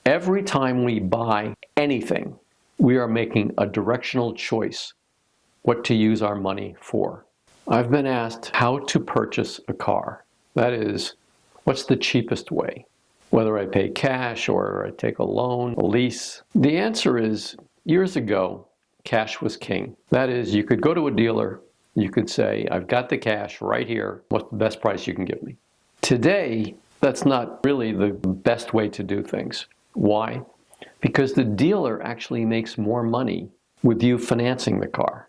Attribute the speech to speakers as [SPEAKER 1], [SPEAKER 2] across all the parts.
[SPEAKER 1] Every time we buy anything, we are making a directional choice what to use our money for. I've been asked how to purchase a car. That is, what's the cheapest way? Whether I pay cash or I take a loan, a lease. The answer is, years ago, cash was king. That is, you could go to a dealer, you could say, I've got the cash right here, what's the best price you can give me? Today, that's not really the best way to do things. Why? Because the dealer actually makes more money with you financing the car.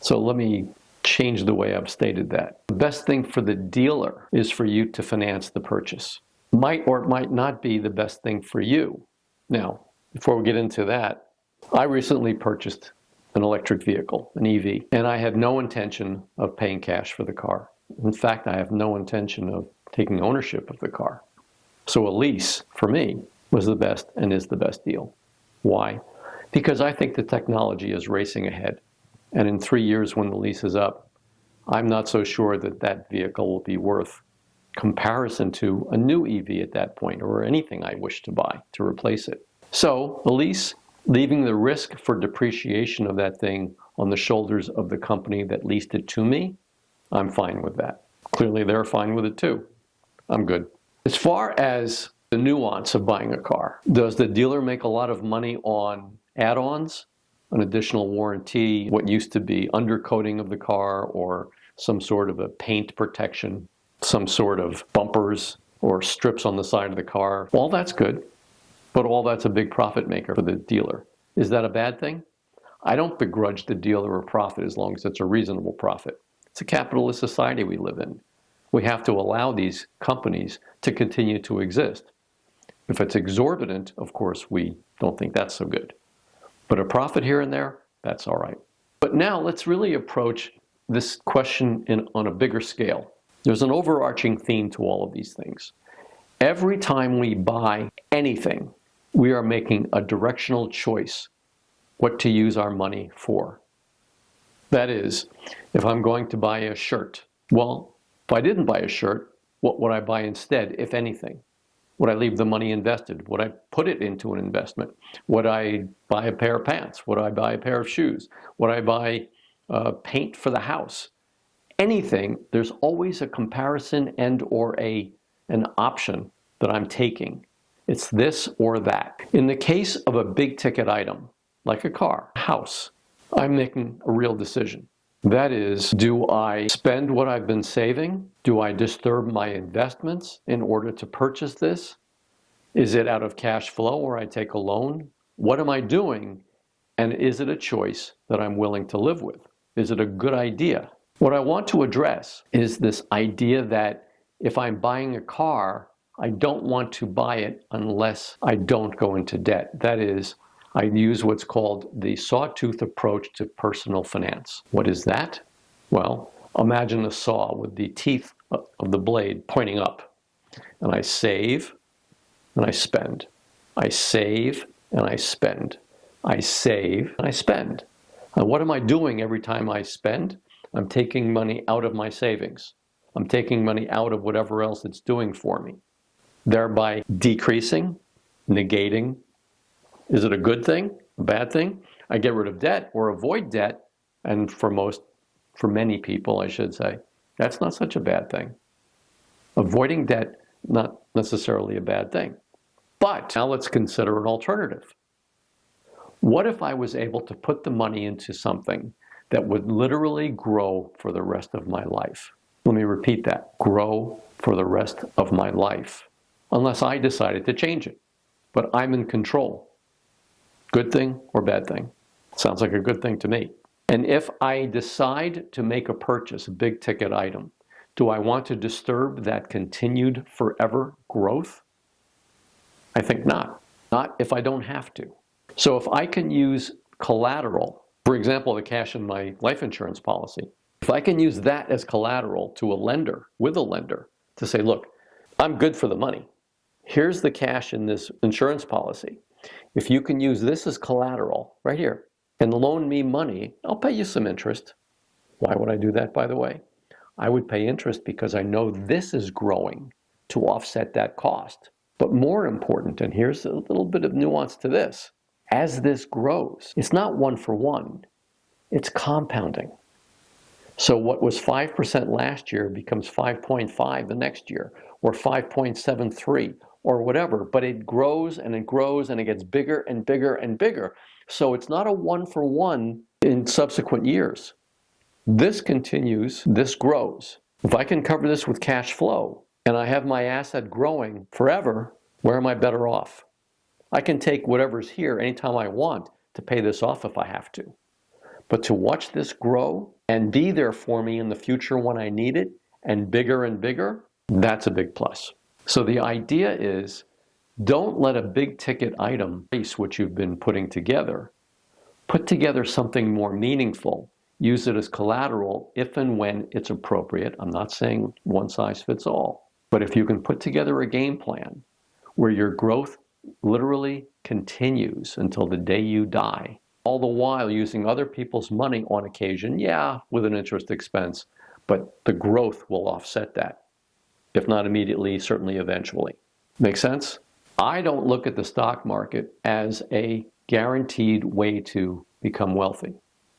[SPEAKER 1] So let me change the way I've stated that. The best thing for the dealer is for you to finance the purchase. Might or might not be the best thing for you. Now, before we get into that, I recently purchased an electric vehicle, an EV, and I had no intention of paying cash for the car. In fact, I have no intention of taking ownership of the car. So a lease, for me, was the best and is the best deal. Why? Because I think the technology is racing ahead. And in 3 years when the lease is up, I'm not so sure that that vehicle will be worth comparison to a new EV at that point, or anything I wish to buy to replace it. So a lease, leaving the risk for depreciation of that thing on the shoulders of the company that leased it to me, I'm fine with that. Clearly they're fine with it too. I'm good. As far as the nuance of buying a car, does the dealer make a lot of money on add-ons? An additional warranty, what used to be undercoating of the car, or some sort of a paint protection, some sort of bumpers or strips on the side of the car. All that's good, but all that's a big profit maker for the dealer. Is that a bad thing? I don't begrudge the dealer a profit as long as it's a reasonable profit. It's a capitalist society we live in. We have to allow these companies to continue to exist. If it's exorbitant, of course, we don't think that's so good. But a profit here and there, that's all right. But now let's really approach this question on a bigger scale. There's an overarching theme to all of these things. Every time we buy anything, we are making a directional choice what to use our money for. That is, if I'm going to buy a shirt, well, if I didn't buy a shirt, what would I buy instead, if anything? Would I leave the money invested? Would I put it into an investment? Would I buy a pair of pants? Would I buy a pair of shoes? Would I buy paint for the house? Anything, there's always a comparison and or an option that I'm taking. It's this or that. In the case of a big ticket item, like a car, a house, I'm making a real decision. That is, do I spend what I've been saving? Do I disturb my investments in order to purchase this? Is it out of cash flow or I take a loan? What am I doing? And is it a choice that I'm willing to live with? Is it a good idea? What I want to address is this idea that if I'm buying a car, I don't want to buy it unless I don't go into debt. That is, I use what's called the sawtooth approach to personal finance. What is that? Well, imagine a saw with the teeth of the blade pointing up. And I save and I spend. I save and I spend. I save and I spend. And what am I doing every time I spend? I'm taking money out of my savings. I'm taking money out of whatever else it's doing for me, thereby decreasing, negating. Is it a good thing? A bad thing? I get rid of debt or avoid debt, and for many people, I should say, that's not such a bad thing. Avoiding debt, not necessarily a bad thing. But now let's consider an alternative. What if I was able to put the money into something that would literally grow for the rest of my life? Let me repeat that. Grow for the rest of my life. Unless I decided to change it. But I'm in control. Good thing or bad thing? Sounds like a good thing to me. And if I decide to make a purchase, a big ticket item, do I want to disturb that continued forever growth? I think not. Not if I don't have to. So if I can use collateral, for example, the cash in my life insurance policy, if I can use that as collateral to a lender, with a lender, to say, look, I'm good for the money. Here's the cash in this insurance policy. If you can use this as collateral right here and loan me money, I'll pay you some interest. Why would I do that, by the way? I would pay interest because I know this is growing to offset that cost. But more important, and here's a little bit of nuance to this, as this grows, it's not one for one, it's compounding. So what was 5% last year becomes 5.5 the next year, or 5.73, or whatever, but it grows and it grows and it gets bigger and bigger and bigger. So it's not a one for one in subsequent years. This continues, this grows. If I can cover this with cash flow and I have my asset growing forever, where am I better off? I can take whatever's here anytime I want to pay this off if I have to. But to watch this grow and be there for me in the future when I need it and bigger, that's a big plus. So the idea is, don't let a big ticket item race what you've been putting together. Put together something more meaningful. Use it as collateral if and when it's appropriate. I'm not saying one size fits all. But if you can put together a game plan where your growth literally continues until the day you die, all the while using other people's money on occasion, yeah, with an interest expense, but the growth will offset that. If not immediately, certainly eventually. Make sense? I don't look at the stock market as a guaranteed way to become wealthy.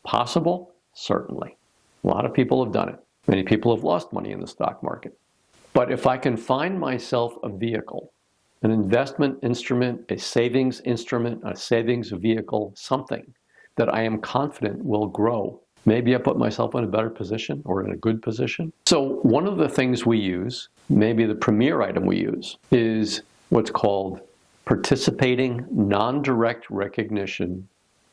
[SPEAKER 1] Possible? Certainly. A lot of people have done it. Many people have lost money in the stock market. But if I can find myself a vehicle, an investment instrument, a savings instrument, a savings vehicle, something that I am confident will grow, maybe I put myself in a better position or in a good position. So one of the things we use, maybe the premier item we use, is what's called participating non-direct recognition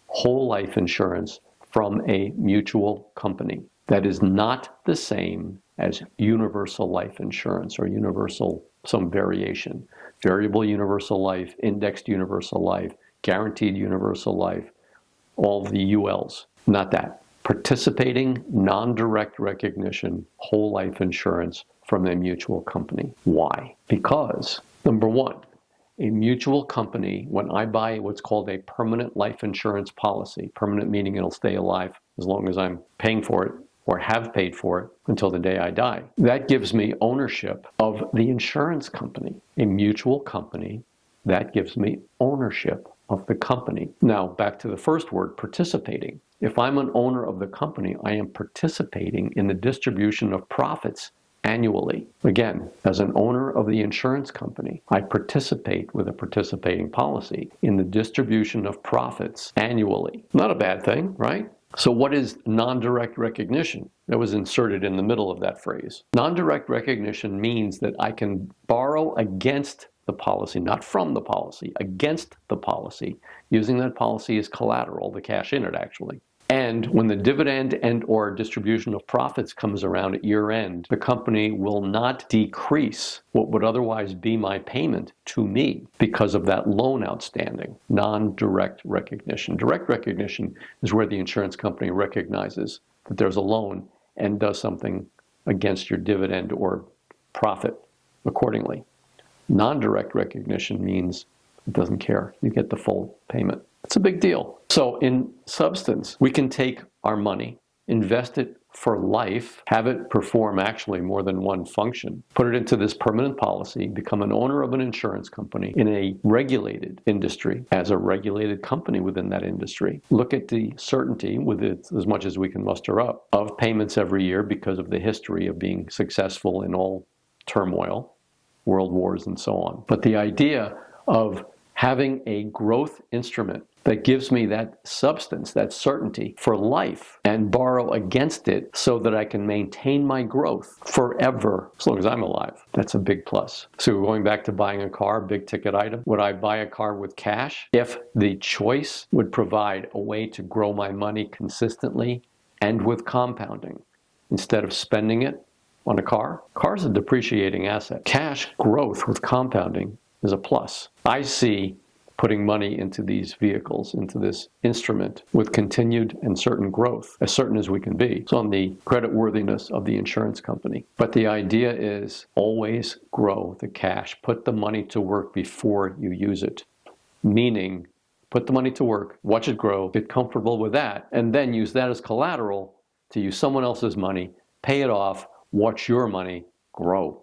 [SPEAKER 1] whole life insurance from a mutual company. That is not the same as universal life insurance or universal, some variation. Variable universal life, indexed universal life, guaranteed universal life, all the ULs. Not that. Participating non-direct recognition whole life insurance from a mutual company. Why? Because, number one, a mutual company, when I buy what's called a permanent life insurance policy, permanent meaning it'll stay alive as long as I'm paying for it or have paid for it until the day I die. That gives me ownership of the insurance company. A mutual company, that gives me ownership of the company. Now, back to the first word, participating. If I'm an owner of the company, I am participating in the distribution of profits annually. Again, as an owner of the insurance company, I participate with a participating policy in the distribution of profits annually. Not a bad thing, right? So what is non-direct recognition? That was inserted in the middle of that phrase. Non-direct recognition means that I can borrow against the policy, not from the policy, against the policy, using that policy as collateral, the cash in it actually. And when the dividend and or distribution of profits comes around at year end, the company will not decrease what would otherwise be my payment to me because of that loan outstanding. Non-direct recognition. Direct recognition is where the insurance company recognizes that there's a loan and does something against your dividend or profit accordingly. Non-direct recognition means it doesn't care. You get the full payment. It's a big deal. So in substance, we can take our money, invest it for life, have it perform actually more than one function, put it into this permanent policy, become an owner of an insurance company in a regulated industry as a regulated company within that industry. Look at the certainty, with it as much as we can muster up, of payments every year because of the history of being successful in all turmoil, world wars and so on. But the idea of having a growth instrument that gives me that substance, that certainty for life, and borrow against it so that I can maintain my growth forever, as long as I'm alive. That's a big plus. So going back to buying a car, big ticket item, would I buy a car with cash if the choice would provide a way to grow my money consistently and with compounding instead of spending it on a car? Car's a depreciating asset. Cash growth with compounding is a plus. I see putting money into these vehicles, into this instrument with continued and certain growth, as certain as we can be. It's on the creditworthiness of the insurance company. But the idea is always grow the cash. Put the money to work before you use it. Meaning, put the money to work, watch it grow, get comfortable with that, and then use that as collateral to use someone else's money, pay it off, watch your money grow.